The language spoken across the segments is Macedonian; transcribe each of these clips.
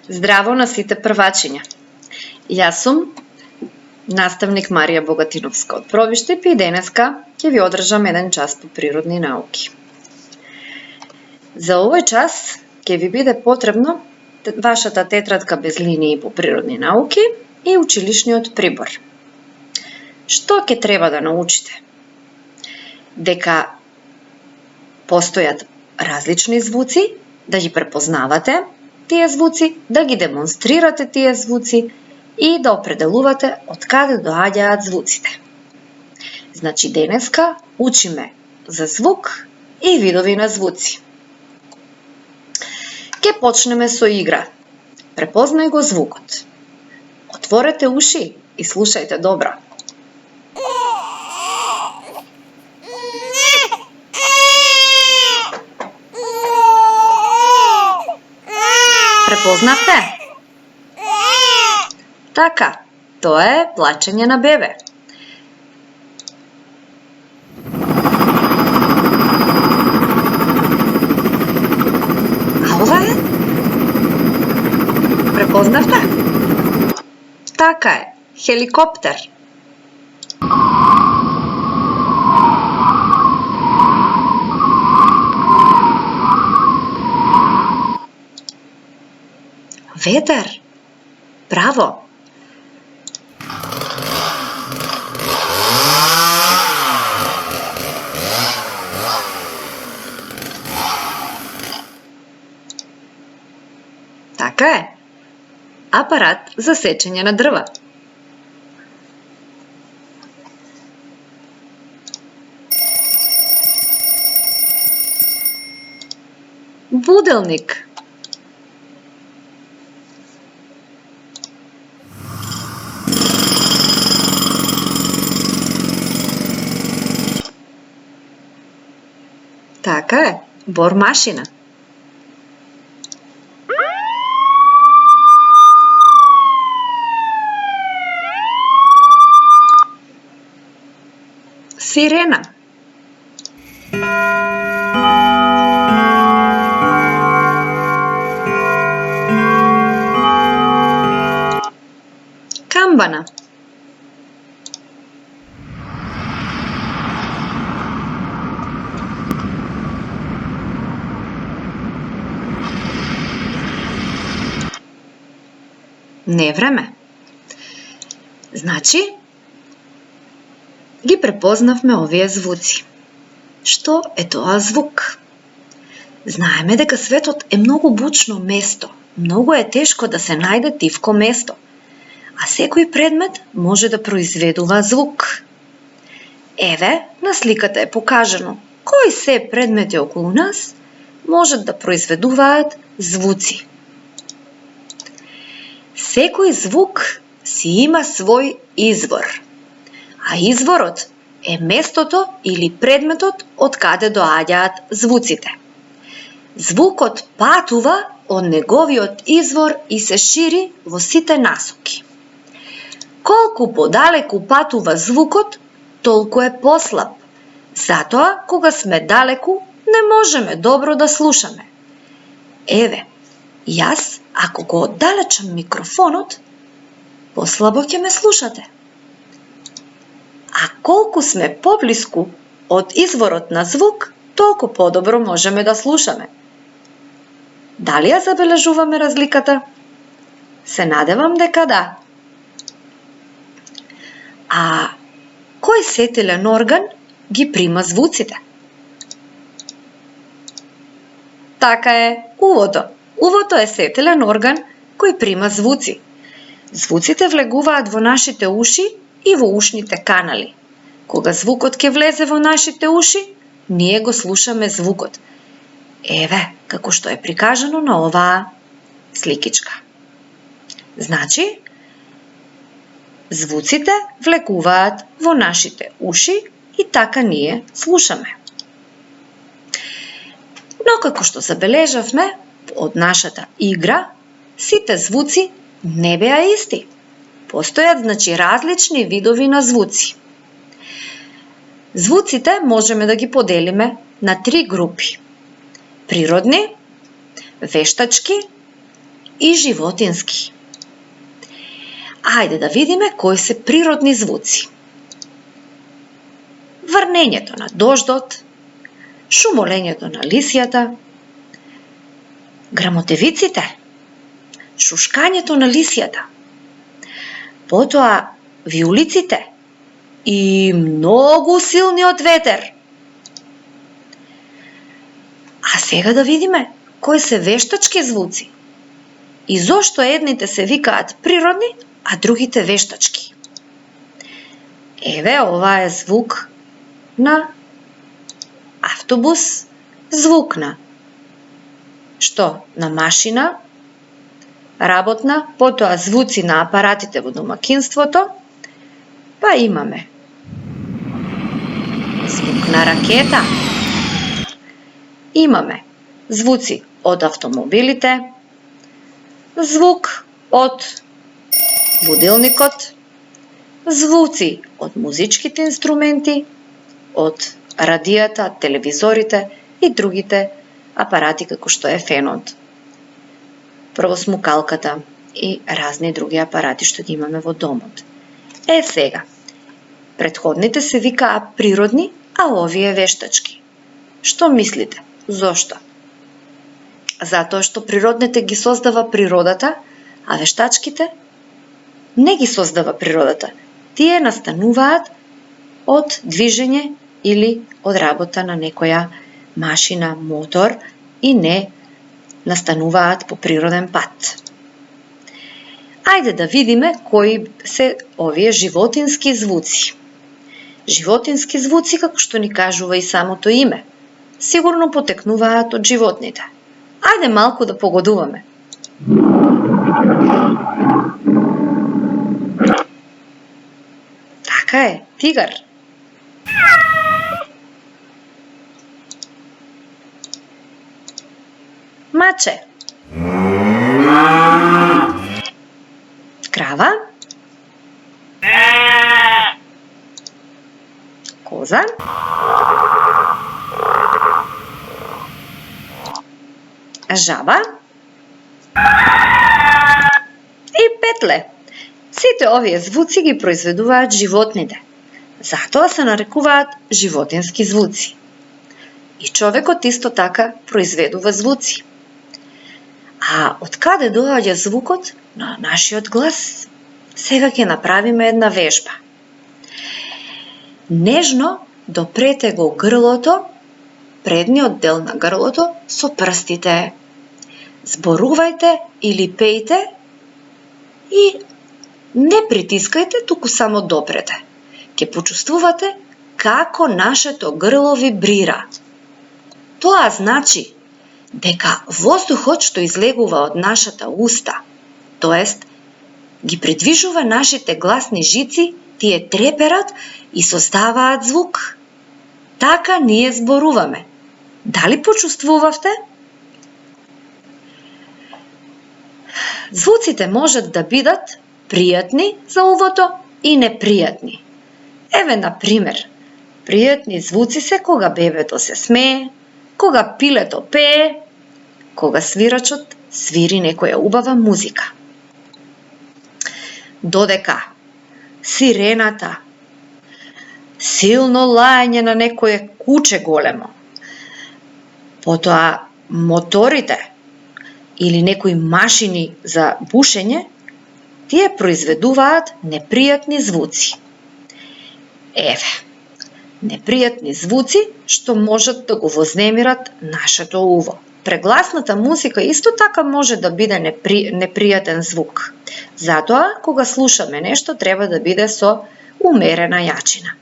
Здраво на сите првачиња. Јас сум наставник Марија Богатиновска од Провиштип и денеска ќе ви одржам еден час по природни науки. За овој час ќе ви биде потребно вашата тетрадка без линии по природни науки и училишниот прибор. Што ќе треба да научите? Дека постојат различни звуци, да ги препознавате тие звуци, да ги демонстрирате тие звуци и да определувате од каде доаѓаат звуците. Значи денеска учиме за звук и видови на звуци. Ке почнеме со игра. Препознај го звукот. Отворете уши и слушајте добро. Препознавте? Така, тоа е плачење на бебе. А ова е? Препознавте? Така е, хеликоптер. Ветер. Браво. Така е. Апарат за сечење на дрва. Буделник. Така е, бормашина. Сирена. Камбана. Невреме. Значи, ги препознавме овие звуци. Што е тоа звук? Знаеме дека светот е многу бучно место. Многу е тешко да се најде тивко место. А секој предмет може да произведува звук. Еве, на сликата е покажано кои се предмети околу нас можат да произведуваат звуци. Секој звук си има свој извор, а изворот е местото или предметот од каде доаѓаат звуците. Звукот патува од неговиот извор и се шири во сите насоки. Колку подалеку патува звукот, толку е послаб. Затоа, кога сме далеку, не можеме добро да слушаме. Еве, јас, ако го оддалечам микрофонот, послабо ќе ме слушате. А колку сме поблиску од изворот на звук, толку подобро можеме да слушаме. Дали ја забележуваме разликата? Се надевам дека да. А кој сетилен орган ги прима звуците? Така е, увото. Увото е сетилен орган кој прима звуци. Звуците влегуваат во нашите уши и во ушните канали. Кога звукот ќе влезе во нашите уши, ние го слушаме звукот. Еве, како што е прикажано на оваа сликичка. Значи, звуците влегуваат во нашите уши и така ние слушаме. Но како што забележавме од нашата игра, сите звуци не беа исти. Постојат, значи, различни видови на звуци. Звуците можеме да ги поделиме на 3 групи. Природни, вештачки и животински. Ајде да видиме кои се природни звуци. Врнењето на дождот, шумолењето на лисијата, грамотевиците, шушкањето на лисијата, потоа виулиците и многу силниот ветер. А сега да видиме кои се вештачки звуци и зошто едните се викаат природни, а другите вештачки. Еве, ова е звук на автобус, звук на што? На машина, работна, потоа звуци на апаратите во домакинството, па имаме звук на ракета, имаме звуци од автомобилите, звук од будилникот, звуци од музичките инструменти, од радијата, телевизорите и другите апарати како што е фенот, првосмукалката и разни други апарати што ги имаме во домот. Е сега, претходните се викаа природни, а овие вештачки. Што мислите? Зошто? Затоа што природните ги создава природата, а вештачките не ги создава природата. Тие настануваат од движење или од работа на некоја машина, мотор и не настануваат по природен пат. Ајде да видиме кои се овие животински звуци. Животински звуци, како што ни кажува и самото име, сигурно потекнуваат од животните. Ајде малку да погодуваме. Така е, тигар. Маче. Крава. Коза. Жаба. И петле. Сите овие звуци ги произведуваат животните. Затоа се нарекуваат животински звуци. И човекот исто така произведува звуци. А од каде доаѓа звукот на нашиот глас? Сега ќе направиме една вежба. Нежно допрете го грлото, предниот дел на грлото со прстите. Зборувајте или пејте и не притискајте, туку само допрете. Ќе почувствувате како нашето грло вибрира. Тоа значи дека воздухот што излегува од нашата уста, тоест ги придвижува нашите гласни жици, тие треперат и создаваат звук. Така ние зборуваме. Дали почувствувавте? Звуците можат да бидат пријатни за увото и непријатни. Еве, на пример, пријатни звуци се кога бебето се смее, кога пилето пее, кога свирачот свири некоја убава музика. Додека сирената, силно лајање на некое куче големо, потоа моторите или некои машини за бушење, тие произведуваат непријатни звуци. Еве, непријатни звуци што можат да го вознемират нашето уво. Прегласната музика исто така може да биде непријатен звук. Затоа, кога слушаме нешто, треба да биде со умерена јачина.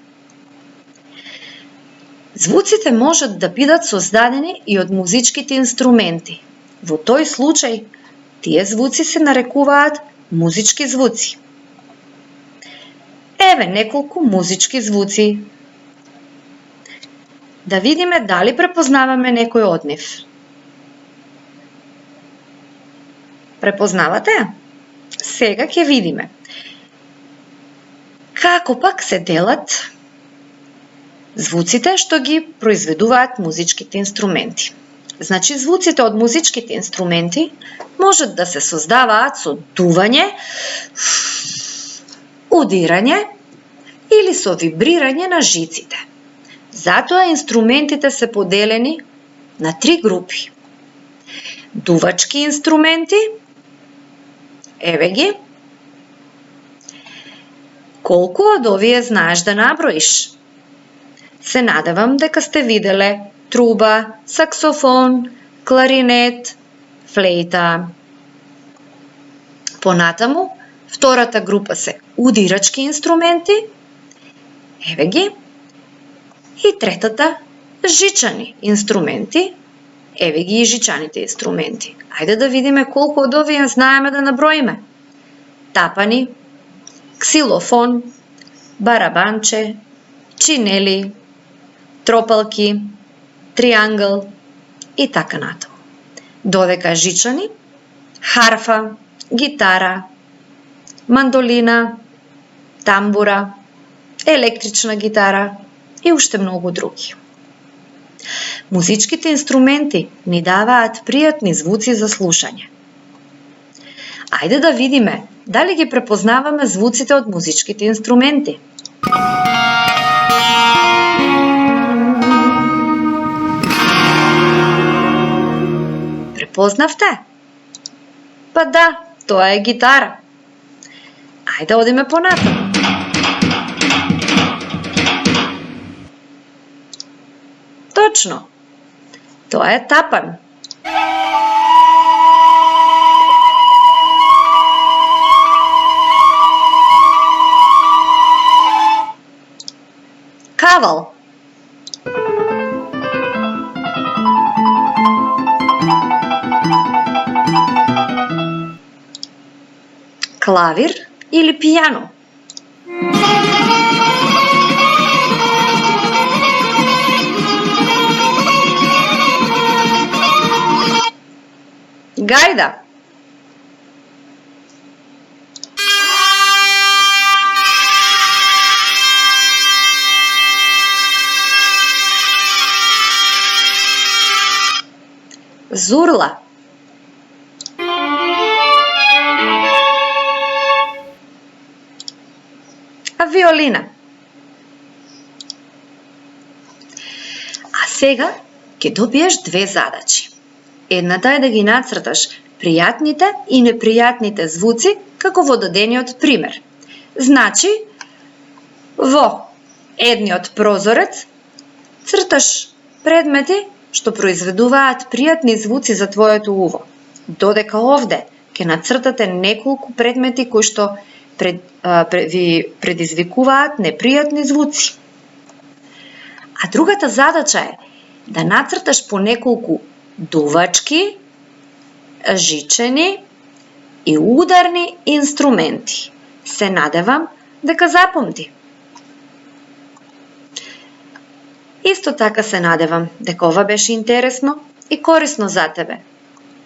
Звуците можат да бидат создадени и од музичките инструменти. Во тој случај, тие звуци се нарекуваат музички звуци. Еве неколку музички звуци. Да видиме дали препознаваме некој од нив. Препознавате? Сега ќе видиме. Како пак се делат звуците што ги произведуваат музичките инструменти. Значи, звуците од музичките инструменти можат да се создаваат со дување, удирање или со вибрирање на жиците. Затоа инструментите се поделени на 3 групи. Дувачки инструменти, еве ги. Колку од овие знаеш да наброиш? Се надевам дека сте виделе труба, саксофон, кларинет, флейта. Понатаму, втората група се удирачки инструменти, еве ги, и третата жичани инструменти, еве ги и жичаните инструменти. Ајде да видиме колку од овие знаеме да наброиме. Тапани, ксилофон, барабанче, чинели, тропалки, триангл и така натаму. Додека жичани, харфа, гитара, мандолина, тамбура, електрична гитара и уште многу други. Музичките инструменти ни даваат пријатни звуци за слушање. Ајде да видиме дали ги препознаваме звуците од музичките инструменти. Препознавте? Па да, тоа е гитара. Ајде одиме понатаму. Точно. Тоа е тапан. Кавал. Клавир или пијано. Гајда. Зурла. Виолина. А сега ќе добиеш 2 задачи. Едната е да ги нацрташ пријатните и непријатните звуци како во дадениот пример. Значи, во едниот прозорец црташ предмети што произведуваат пријатни звуци за твоето уво, додека овде ќе нацртате неколку предмети кои што ви предизвикуваат непријатни звуци. А другата задача е да нацрташ по неколку дувачки, жичени и ударни инструменти. Се надевам дека запомти. Исто така се надевам дека ова беше интересно и корисно за тебе.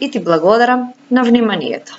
И ти благодарам на вниманието.